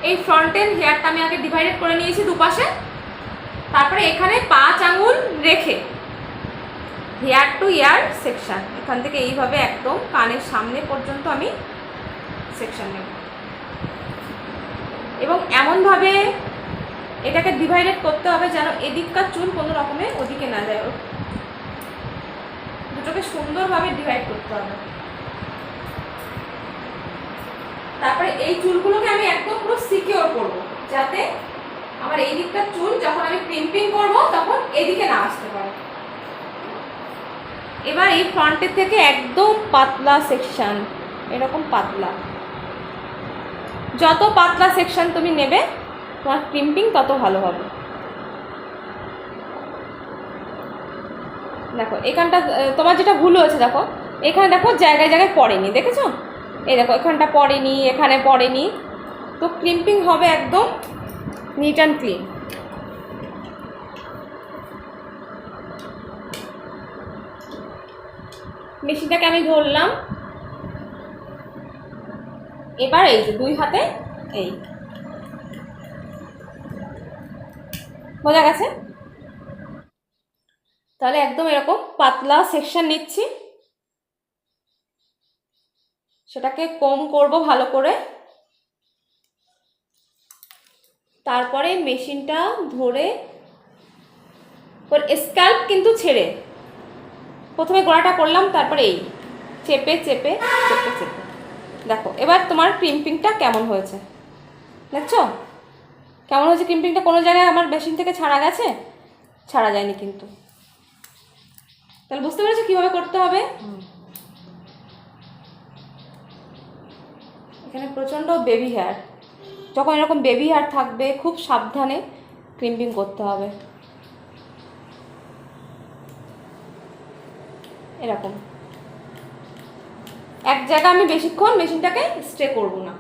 এই ফ্রন্টের হেয়ারটা আমি আগে ডিভাইডেড করে নিয়েছি দুপাশে, তারপরে এখানে 5 আঙুল রেখে হেয়ার টু ইয়ার সেকশন, এখান থেকে এইভাবে একদম কানের সামনে পর্যন্ত আমি সেকশন নেব এবং এমনভাবে এটাকে ডিভাইডেড করতে হবে যেন এদিককার চুল কোনো রকমে ওদিকে না যায়, দুটোকে সুন্দরভাবে ডিভাইড করতে হবে। তারপরে এই চুলগুলোকে আমি একদম পুরো সিকিউর করবো যাতে আমার এই দিকটার চুল যখন আমি ক্রিম্পিং করবো তখন এদিকে না আসতে পারে। এবার এই ফ্রন্টের থেকে একদম পাতলা সেকশন, এরকম পাতলা, যত পাতলা সেকশন তুমি নেবে তোমার ক্রিম্পিং তত ভালো হবে। দেখো এখানটা তোমার যেটা ভুল হয়েছে, দেখো এখানে দেখো জায়গায় জায়গায় পড়েনি, দেখেছো? এই দেখো এখানটা পড়েনি, এখানে পড়েনি, তো ক্রিম্পিং হবে একদম নিট অ্যান্ড ক্লিন। মেশিনটাকে আমি ধরলাম, এবার এই যে 2 হাতে এই বোঝা গেছে? তাহলে একদম এরকম পাতলা সেকশন নিচ্ছি, সেটাকে কম করব ভালো করে, তারপরে মেশিনটা ধরে ওর স্ক্যাল্প কিন্তু ছেড়ে প্রথমে গোড়াটা করলাম, তারপরে এই চেপে চেপে চেপে চেপে। দেখো এবার তোমার ক্রিম্পিংটা কেমন হয়েছে, দেখছো কেমন হয়েছে ক্রিম্পিংটা? কোনো জায়গায় আমার মেশিন থেকে ছাড়া গেছে? ছাড়া যায়নি কিন্তু। তাহলে বুঝতে পেরেছো কীভাবে করতে হবে? এখানে প্রচণ্ড বেবি হেয়ার, যখন এরকম বেবি হেয়ার থাকবে খুব সাবধানে ক্রিম্পিং করতে হবে। এরকম এক জায়গায় আমি বেশিক্ষণ মেশিনটাকে স্টে করবো না।